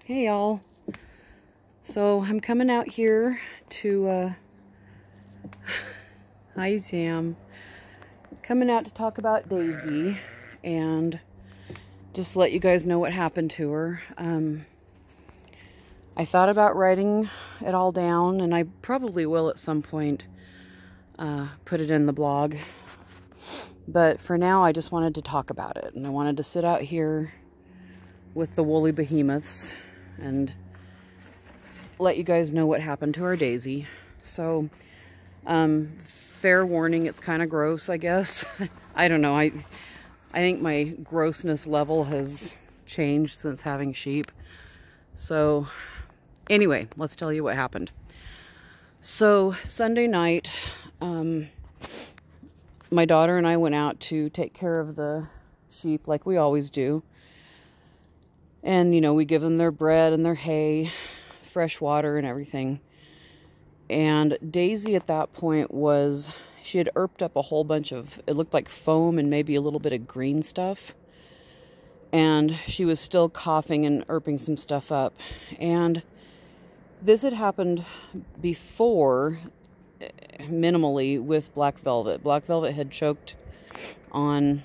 Hey y'all. So I'm coming out here to hi Sam. Coming out to talk about Daisy and just let you guys know what happened to her. I thought about writing it all down, and I probably will at some point put it in the blog. But for now, I just wanted to talk about it, and I wanted to sit out here with the woolly behemoths and let you guys know what happened to our Daisy. So, fair warning, it's kind of gross, I guess. I don't know, I think my grossness level has changed since having sheep. So, anyway, let's tell you what happened. So, Sunday night, my daughter and I went out to take care of the sheep like we always do. And, you know, we give them their bread and their hay, fresh water and everything. And Daisy at that point she had erped up a whole bunch of, it looked like foam and maybe a little bit of green stuff. And she was still coughing and erping some stuff up. And this had happened before, minimally, with Black Velvet. Black Velvet had choked on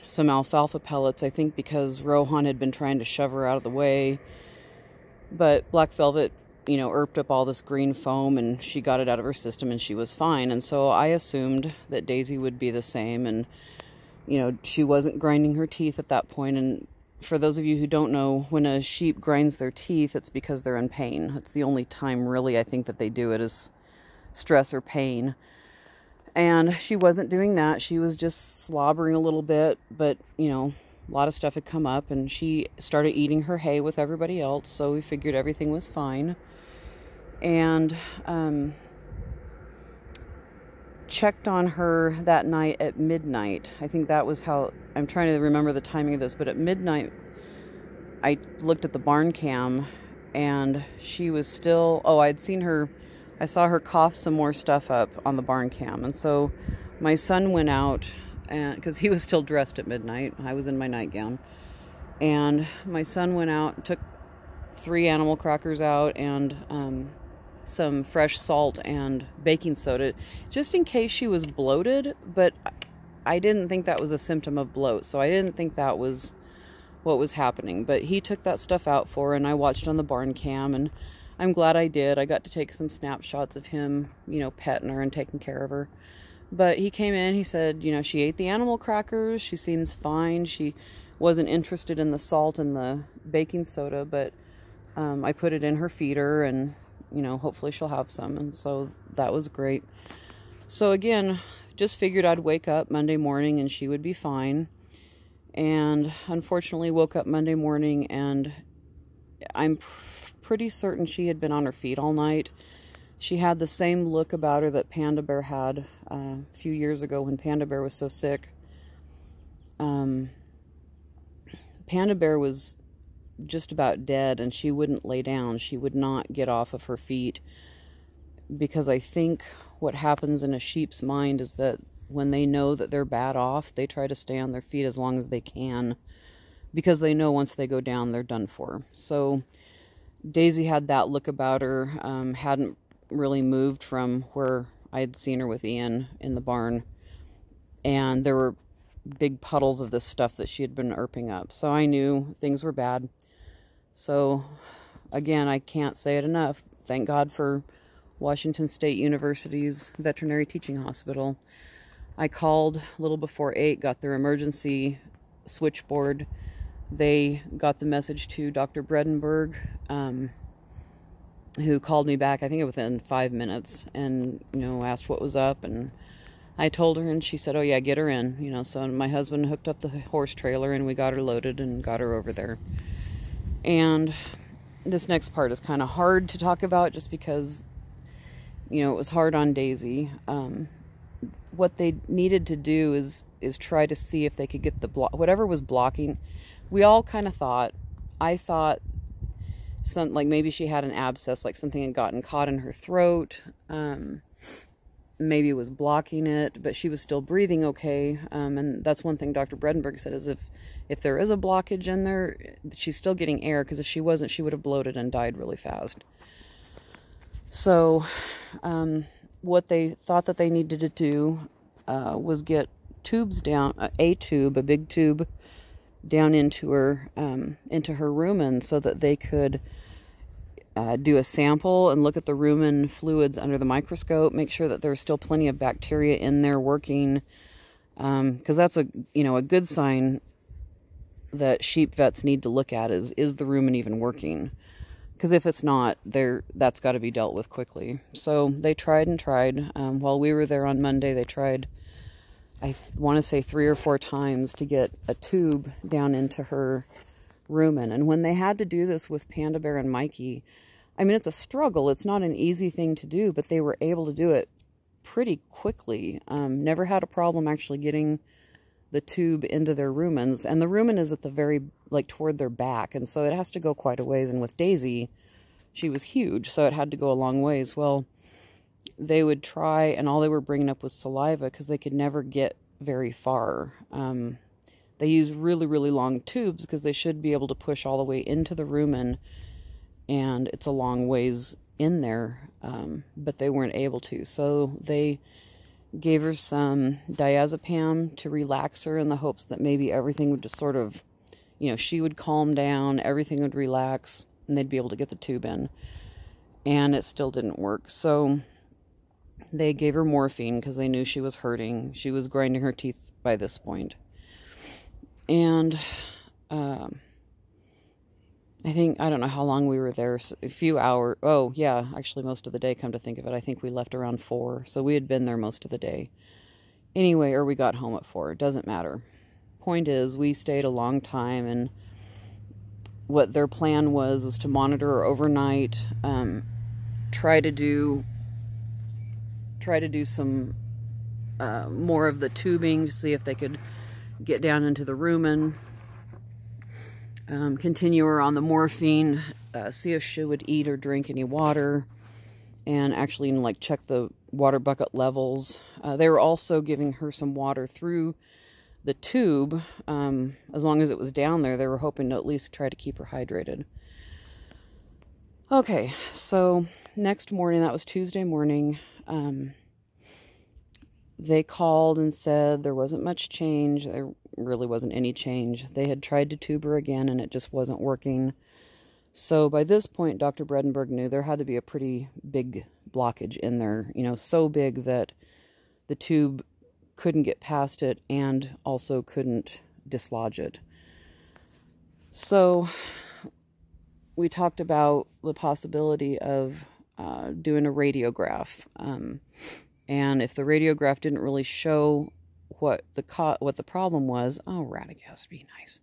some alfalfa pellets, I think because Rohan had been trying to shove her out of the way. But Black Velvet, you know, erped up all this green foam and she got it out of her system and she was fine. And so I assumed that Daisy would be the same, and, you know, she wasn't grinding her teeth at that point. And for those of you who don't know, when a sheep grinds their teeth, it's because they're in pain. It's the only time really I think that they do it, is stress or pain. And she wasn't doing that. She was just slobbering a little bit, but, you know, a lot of stuff had come up, and she started eating her hay with everybody else, so we figured everything was fine. And checked on her that night at midnight. I think that was how, I'm trying to remember the timing of this, but at midnight I looked at the barn cam and she was still, I saw her cough some more stuff up on the barn cam. And so my son went out, and because he was still dressed at midnight, I was in my nightgown, and my son went out, took 3 animal crackers out and some fresh salt and baking soda, just in case she was bloated. But I didn't think that was a symptom of bloat, so I didn't think that was what was happening. But he took that stuff out for her, and I watched on the barn cam, and I'm glad I did. I got to take some snapshots of him, you know, petting her and taking care of her. But he came in, he said, you know, she ate the animal crackers, she seems fine. She wasn't interested in the salt and the baking soda, but I put it in her feeder, and, you know, hopefully she'll have some. And so that was great. So again, just figured I'd wake up Monday morning and she would be fine. And unfortunately woke up Monday morning, and I'm pretty certain she had been on her feet all night. She had the same look about her that Panda Bear had a few years ago when Panda Bear was so sick. Panda Bear was just about dead, and she wouldn't lay down. She would not get off of her feet, because I think what happens in a sheep's mind is that when they know that they're bad off, they try to stay on their feet as long as they can, because they know once they go down, they're done for. So Daisy had that look about her, hadn't really moved from where I had seen her with Ian in the barn, and there were big puddles of this stuff that she had been erping up. So I knew things were bad. So again, I can't say it enough. Thank God for Washington State University's veterinary teaching hospital. I called a little before 8, got their emergency switchboard. They got the message to Dr. Bredenberg, who called me back, I think within 5 minutes, and, you know, asked what was up. And I told her, and she said, oh yeah, get her in. You know, so my husband hooked up the horse trailer, and we got her loaded and got her over there. And this next part is kind of hard to talk about, just because, you know, it was hard on Daisy. What they needed to do is try to see if they could get the whatever was blocking. We all kind of thought, I thought, like maybe she had an abscess, like something had gotten caught in her throat. maybe was blocking it, but she was still breathing okay. And that's one thing Dr. Bredenberg said, is if there is a blockage in there, she's still getting air, because if she wasn't, she would have bloated and died really fast. So what they thought that they needed to do was get tubes down, a big tube down into her rumen, so that they could do a sample and look at the rumen fluids under the microscope, make sure that there's still plenty of bacteria in there working, because that's a good sign that sheep vets need to look at, is the rumen even working? Because if it's not, that's got to be dealt with quickly. So they tried and tried. While we were there on Monday, they tried, I want to say 3 or 4 times, to get a tube down into her rumen. And when they had to do this with Panda Bear and Mikey, I mean, it's a struggle. It's not an easy thing to do, but they were able to do it pretty quickly. Never had a problem actually getting the tube into their rumens. And the rumen is at the very, toward their back, and so it has to go quite a ways. And with Daisy, she was huge, so it had to go a long ways. Well, they would try, and all they were bringing up was saliva, because they could never get very far. They use really, really long tubes, because they should be able to push all the way into the rumen, and it's a long ways in there, but they weren't able to. So they gave her some diazepam to relax her, in the hopes that maybe everything would just sort of, she would calm down, everything would relax, and they'd be able to get the tube in. And it still didn't work. So they gave her morphine, because they knew she was hurting. She was grinding her teeth by this point. And I don't know how long we were there, a few hours. Oh, yeah, actually most of the day, come to think of it. I think we left around 4, so we had been there most of the day. Anyway, or we got home at 4, it doesn't matter. Point is, we stayed a long time, and what their plan was to monitor her overnight, try to do some more of the tubing to see if they could get down into the rumen. Continue her on the morphine, see if she would eat or drink any water, and actually check the water bucket levels. They were also giving her some water through the tube. As long as it was down there, they were hoping to at least try to keep her hydrated. Okay, so next morning, that was Tuesday morning, they called and said there wasn't much change. There really wasn't any change. They had tried to tube her again, and it just wasn't working. So by this point, Dr. Bredenberg knew there had to be a pretty big blockage in there, so big that the tube couldn't get past it and also couldn't dislodge it. So we talked about the possibility of doing a radiograph. And if the radiograph didn't really show what the problem was, oh, Radagast, be nice.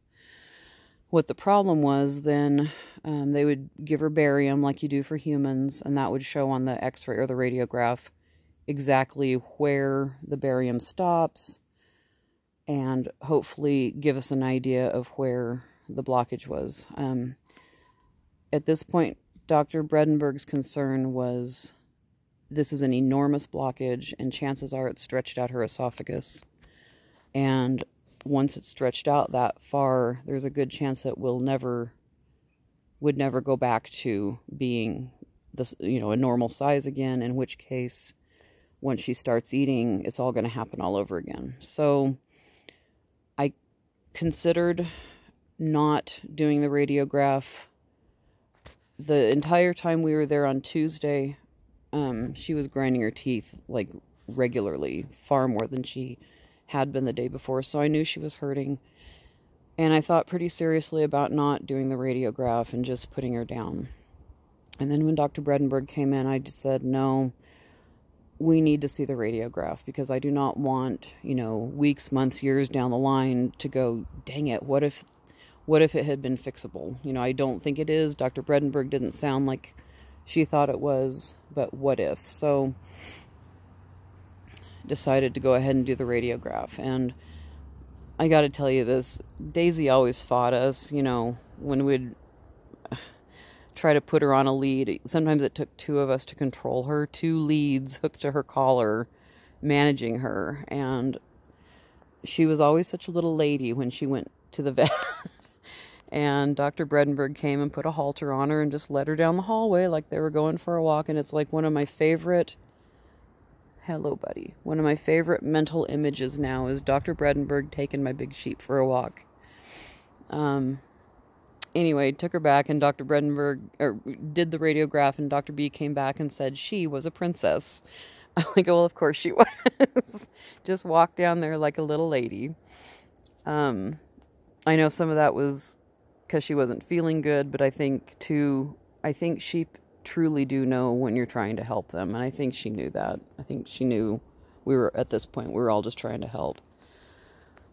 What the problem was, then they would give her barium like you do for humans, and that would show on the X-ray or the radiograph exactly where the barium stops, and hopefully give us an idea of where the blockage was. At this point, Dr. Bredenberg's concern was, this is an enormous blockage, and chances are it's stretched out her esophagus. And once it's stretched out that far, there's a good chance that would never go back to being this, a normal size again, in which case, once she starts eating, it's all going to happen all over again. So I considered not doing the radiograph. The entire time we were there on Tuesday, she was grinding her teeth regularly, far more than she had been the day before. So I knew she was hurting, and I thought pretty seriously about not doing the radiograph and just putting her down. And then when Dr. Bredenberg came in, I just said, no, we need to see the radiograph, because I do not want, weeks, months, years down the line to go, dang it, what if it had been fixable? I don't think it is. Dr. Bredenberg didn't sound like she thought it was, but what if? So decided to go ahead and do the radiograph. And I got to tell you this, Daisy always fought us, when we'd try to put her on a lead. Sometimes it took 2 of us to control her, 2 leads hooked to her collar, managing her. And she was always such a little lady when she went to the vet. And Dr. Bredenberg came and put a halter on her and just led her down the hallway like they were going for a walk. And it's like one of my favorite, hello buddy, one of my favorite mental images now is Dr. Bredenberg taking my big sheep for a walk. Anyway, took her back, and Dr. Bredenberg did the radiograph, and Dr. B came back and said she was a princess. I'm like, well, of course she was. Just walked down there like a little lady. I know some of that was because she wasn't feeling good, but I think sheep truly do know when you're trying to help them, and I think she knew that. I think she knew at this point, we were all just trying to help.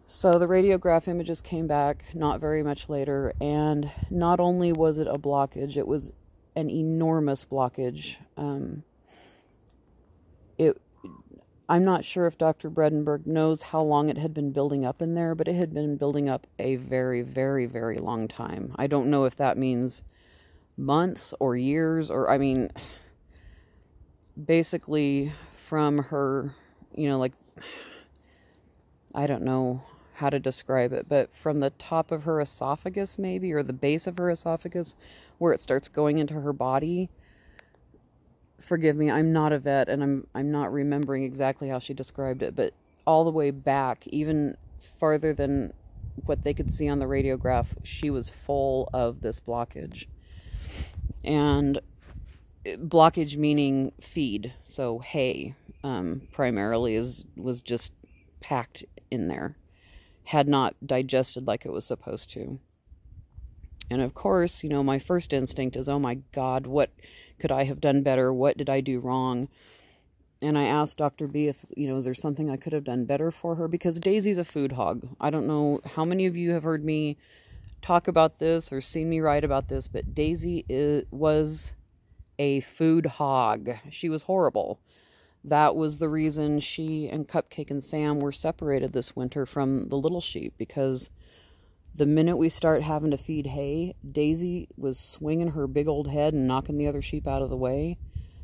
So the radiograph images came back not very much later, and not only was it a blockage, it was an enormous blockage. I'm not sure if Dr. Bredenberg knows how long it had been building up in there, but it had been building up a very, very, very long time. I don't know if that means months or years, or, I mean, basically from her, like, I don't know how to describe it, but from the top of her esophagus maybe, or the base of her esophagus, where it starts going into her body. Forgive me, I'm not a vet, and I'm not remembering exactly how she described it, but all the way back, even farther than what they could see on the radiograph, she was full of this blockage. And blockage meaning feed, so hay, primarily was just packed in there. Had not digested like it was supposed to. And of course, my first instinct is, oh my God, what could I have done better? What did I do wrong? And I asked Dr. B if, is there something I could have done better for her? Because Daisy's a food hog. I don't know how many of you have heard me talk about this or seen me write about this, but Daisy was a food hog. She was horrible. That was the reason she and Cupcake and Sam were separated this winter from the little sheep, because the minute we start having to feed hay, Daisy was swinging her big old head and knocking the other sheep out of the way,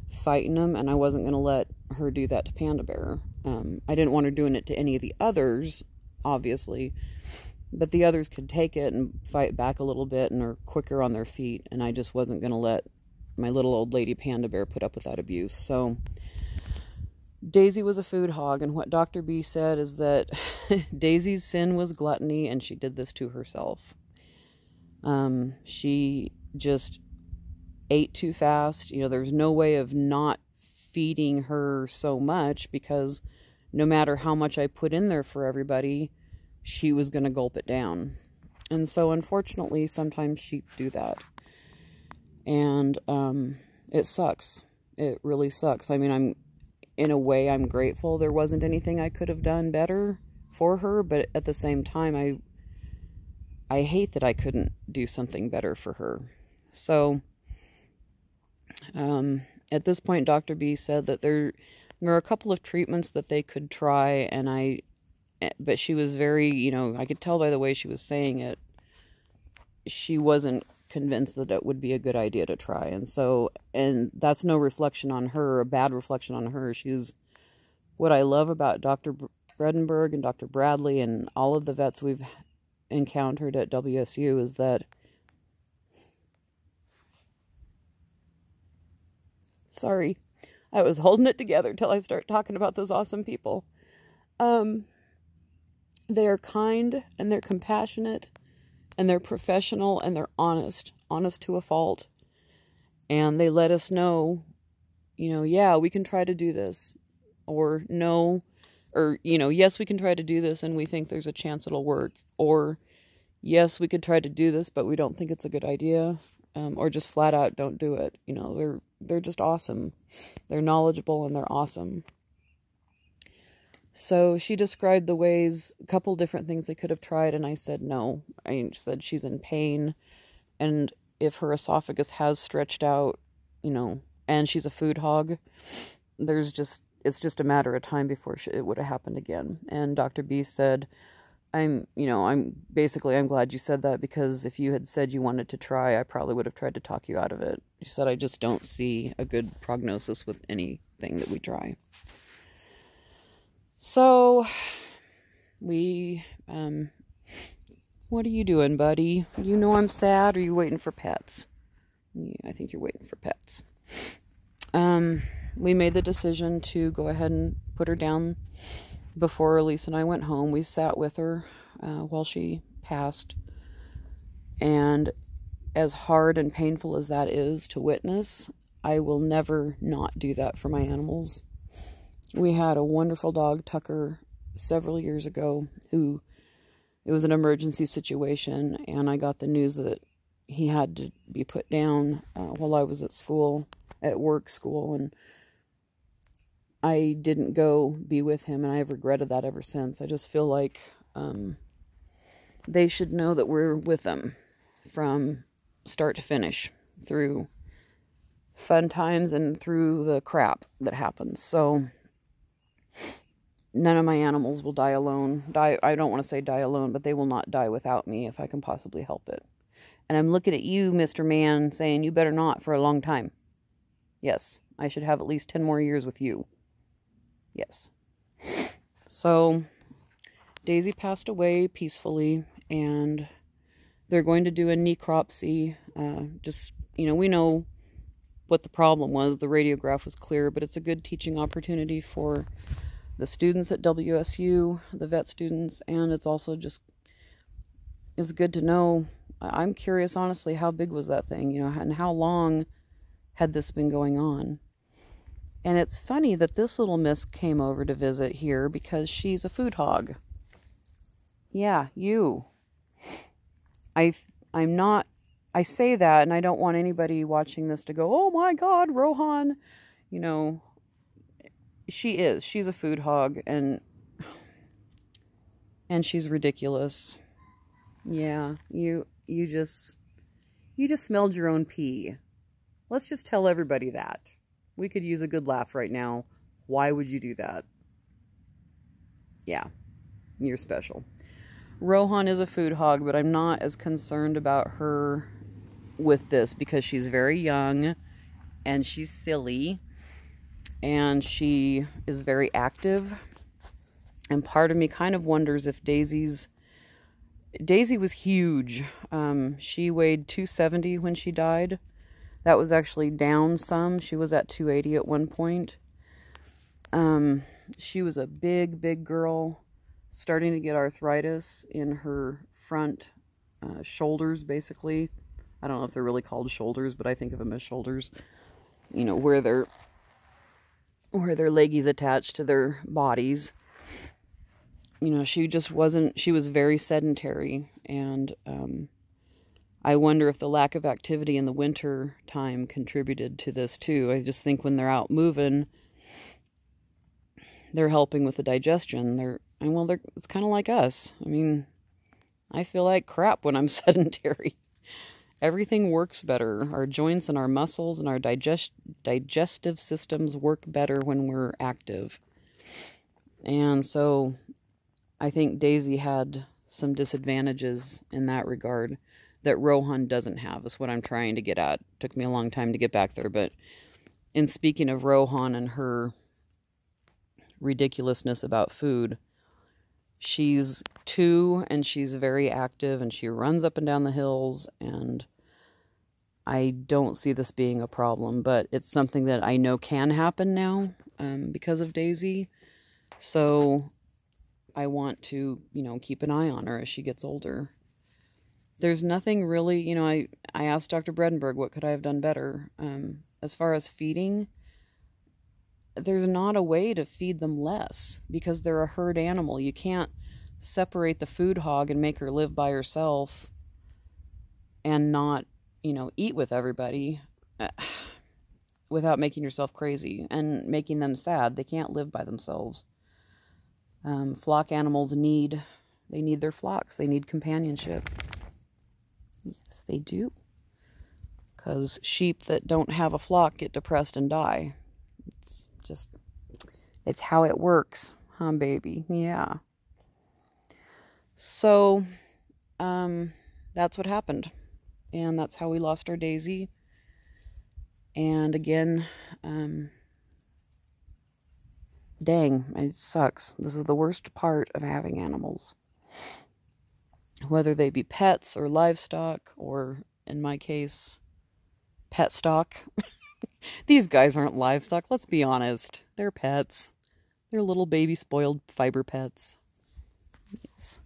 fighting them, and I wasn't going to let her do that to Panda Bear. I didn't want her doing it to any of the others, obviously, but the others could take it and fight back a little bit and are quicker on their feet, and I just wasn't going to let my little old lady Panda Bear put up with that abuse. So Daisy was a food hog, and what Dr. B said is that Daisy's sin was gluttony, and she did this to herself. She just ate too fast. There's no way of not feeding her so much, because no matter how much I put in there for everybody, she was going to gulp it down. And so, unfortunately, sometimes sheep do that. And it sucks. It really sucks. I mean, in a way, I'm grateful there wasn't anything I could have done better for her, but at the same time, I hate that I couldn't do something better for her. So, at this point, Dr. B said that there were a couple of treatments that they could try, but she was very, I could tell by the way she was saying it, she wasn't convinced that it would be a good idea to try. And that's no reflection on her, a bad reflection on her. What I love about Dr. Bredenberg and Dr. Bradley and all of the vets we've encountered at WSU is that, sorry, I was holding it together till I start talking about those awesome people. They are kind, and they're compassionate, and they're professional, and they're honest to a fault. And they let us know, yeah, we can try to do this, or no, or, yes, we can try to do this, and we think there's a chance it'll work, or yes, we could try to do this, but we don't think it's a good idea, or just flat out don't do it. They're just awesome. They're knowledgeable, and they're awesome. So she described a couple different things they could have tried, and I said no. I said she's in pain, and if her esophagus has stretched out, and she's a food hog, it's just a matter of time before it would have happened again. And Dr. B said, I'm glad you said that, because if you had said you wanted to try, I probably would have tried to talk you out of it. She said, I just don't see a good prognosis with anything that we try. So we, what are you doing, buddy? You know I'm sad, or are you waiting for pets? Yeah, I think you're waiting for pets. We made the decision to go ahead and put her down before Elise and I went home. We sat with her while she passed. And as hard and painful as that is to witness, I will never not do that for my animals. We had a wonderful dog, Tucker, several years ago, who, it was an emergency situation, and I got the news that he had to be put down while I was at school, at work school, and I didn't go be with him, and I've regretted that ever since. I just feel like they should know that we're with them from start to finish, through fun times and through the crap that happens. So none of my animals will die alone. I don't want to say die alone, but they will not die without me if I can possibly help it. And I'm looking at you, Mr. Man, saying you better not for a long time. Yes, I should have at least 10 more years with you. Yes. So Daisy passed away peacefully, and they're going to do a necropsy. Just, you know, we know what the problem was. The radiograph was clear, but it's a good teaching opportunity for the students at WSU, the vet students, and it's also just, it's good to know. I'm curious, honestly, how big was that thing, you know, and how long had this been going on? And it's funny that this little miss came over to visit here because she's a food hog. Yeah, you. I'm not, I say that, and I don't want anybody watching this to go, oh my God, Rohan. You know, she's a food hog, and she's ridiculous. Yeah, you just smelled your own pee. Let's just tell everybody that. We could use a good laugh right now. Why would you do that? Yeah, you're special. Rohan is a food hog, but I'm not as concerned about her with this because she's very young and she's silly and she is very active. And part of me kind of wonders if Daisy was huge. She weighed 270 when she died. That was actually down some. She was at 280 at one point. She was a big, big girl, starting to get arthritis in her front shoulders, basically. I don't know if they're really called shoulders, but I think of them as shoulders. You know, where their leggies attached to their bodies. You know, she was very sedentary, and I wonder if the lack of activity in the winter time contributed to this too. I just think when they're out moving, they're helping with the digestion. It's kind of like us. I mean, I feel like crap when I'm sedentary. Everything works better. Our joints and our muscles and our digestive systems work better when we're active. And so I think Daisy had some disadvantages in that regard that Rohan doesn't have, is what I'm trying to get at. It took me a long time to get back there, but in speaking of Rohan and her ridiculousness about food, she's 2 and she's very active and she runs up and down the hills, and I don't see this being a problem, but it's something that I know can happen now because of Daisy. So I want to, you know, keep an eye on her as she gets older. There's nothing really, you know, I asked Dr. Bredenberg, what could I have done better? As far as feeding, there's not a way to feed them less because they're a herd animal. You can't separate the food hog and make her live by herself and not, you know, eat with everybody without making yourself crazy and making them sad. They can't live by themselves. Flock animals need their flocks. They need companionship. Yes, they do. Because sheep that don't have a flock get depressed and die. It's how it works, huh, baby? Yeah. So, that's what happened. And that's how we lost our Daisy. And again, dang, it sucks. This is the worst part of having animals. Whether they be pets or livestock, or in my case, pet stock. These guys aren't livestock, let's be honest. They're pets. They're little baby spoiled fiber pets. Yes.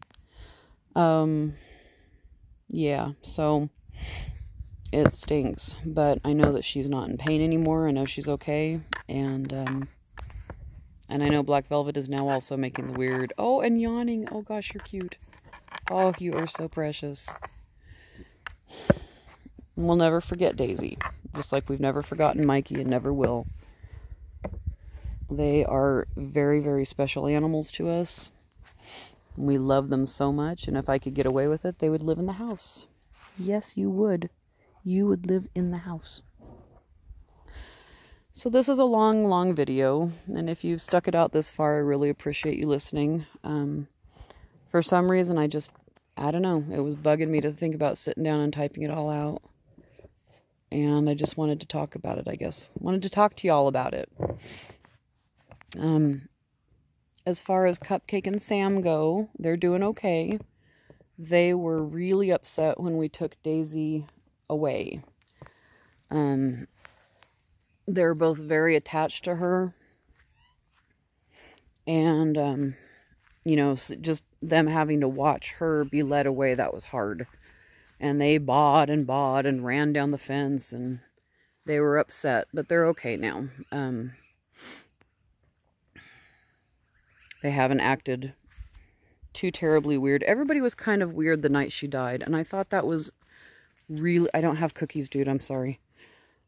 Yeah, so it stinks, but I know that she's not in pain anymore. I know she's okay, and I know Black Velvet is now also making the weird, oh, and yawning. Oh gosh, you're cute. Oh, you are so precious. And we'll never forget Daisy, just like we've never forgotten Mikey and never will. They are very, very special animals to us. We love them so much, and if I could get away with it, they would live in the house. Yes, you would. You would live in the house. So this is a long, long video, and if you've stuck it out this far, I really appreciate you listening. For some reason, I don't know, it was bugging me to think about sitting down and typing it all out. And I just wanted to talk about it, I guess. Wanted to talk to y'all about it. As far as Cupcake and Sam go, they're doing okay. They were really upset when we took Daisy away. They're both very attached to her. And, you know, just them having to watch her be led away, that was hard. And they bawed and ran down the fence, and they were upset, but they're okay now. They haven't acted too terribly weird. Everybody was kind of weird the night she died, and I thought that was really... I don't have cookies, dude, I'm sorry.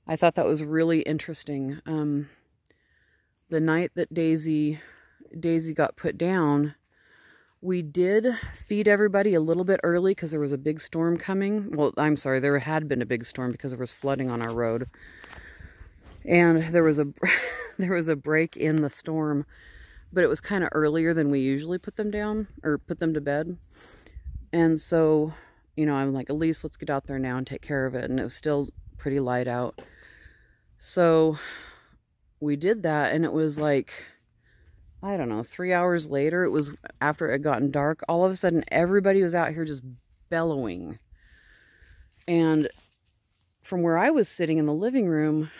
I thought that was really interesting. The night that Daisy got put down, we did feed everybody a little bit early because there was a big storm coming. Well, I'm sorry, there had been a big storm because there was flooding on our road. And there was a break in the storm, but it was kind of earlier than we usually put them down, or put them to bed. And so, you know, I'm like, Elise, let's get out there now and take care of it. And it was still pretty light out. So we did that, and it was like, I don't know, 3 hours later, it was after it had gotten dark, all of a sudden everybody was out here just bellowing. And from where I was sitting in the living room,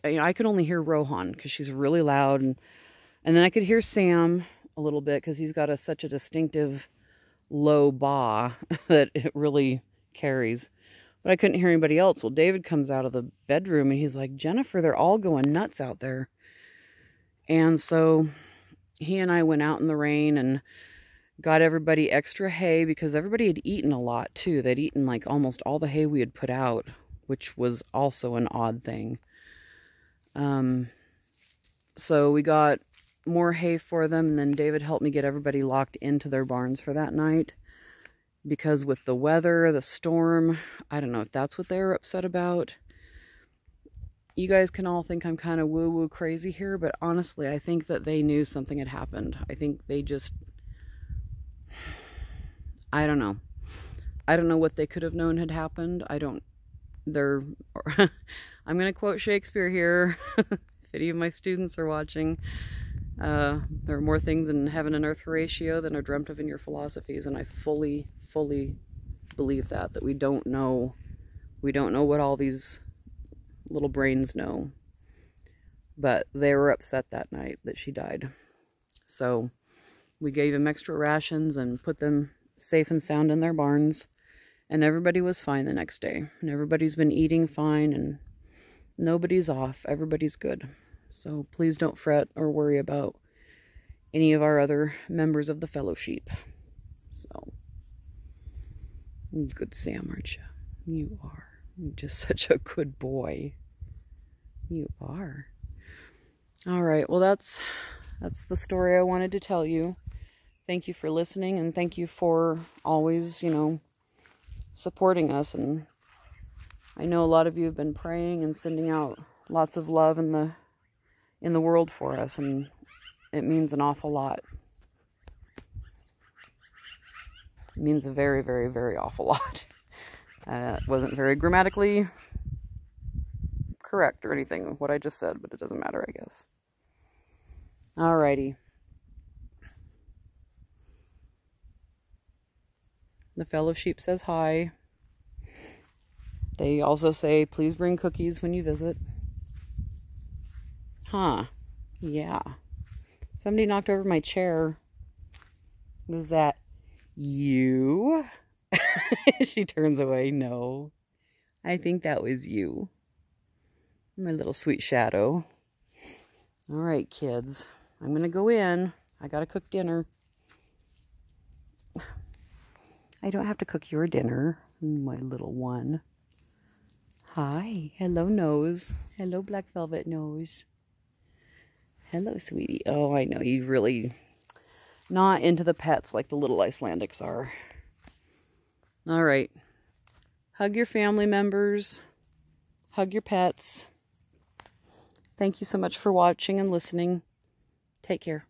I could only hear Rohan because she's really loud. And then I could hear Sam a little bit because he's got such a distinctive low baa that it really carries. But I couldn't hear anybody else. Well, David comes out of the bedroom and he's like, Jennifer, they're all going nuts out there. And so he and I went out in the rain and got everybody extra hay because everybody had eaten a lot too. They'd eaten like almost all the hay we had put out, which was also an odd thing. So we got more hay for them, and then David helped me get everybody locked into their barns for that night. Because with the weather, the storm, I don't know if that's what they were upset about. You guys can all think I'm kind of woo-woo crazy here, but honestly, I think that they knew something had happened. I think they just... I don't know. I don't know what they could have known had happened. I'm going to quote Shakespeare here. If any of my students are watching. There are more things in heaven and earth, Horatio, than are dreamt of in your philosophies. And I fully believe that we don't know. We don't know what all these little brains know. But they were upset that night that she died. So we gave them extra rations and put them safe and sound in their barns. And everybody was fine the next day. And everybody's been eating fine, and nobody's off. Everybody's good. So please don't fret or worry about any of our other members of the fellowship. So, good Sam, aren't you? You are. You're just such a good boy. You are. All right, well, that's the story I wanted to tell you. Thank you for listening, and thank you for always, supporting us. And I know a lot of you have been praying and sending out lots of love in the world for us, and it means an awful lot. It means a very, very, very awful lot. It wasn't very grammatically correct or anything, what I just said, but it doesn't matter, I guess. Alrighty. The fellow sheep says hi. They also say, please bring cookies when you visit. Huh. Yeah. Somebody knocked over my chair. Was that you? She turns away. No. I think that was you. My little sweet shadow. All right, kids. I'm going to go in. I got to cook dinner. I don't have to cook your dinner, my little one. Hi. Hello, nose. Hello, black velvet nose. Hello, sweetie. Oh, I know. You really not into the pets like the little Icelandics are. All right. Hug your family members. Hug your pets. Thank you so much for watching and listening. Take care.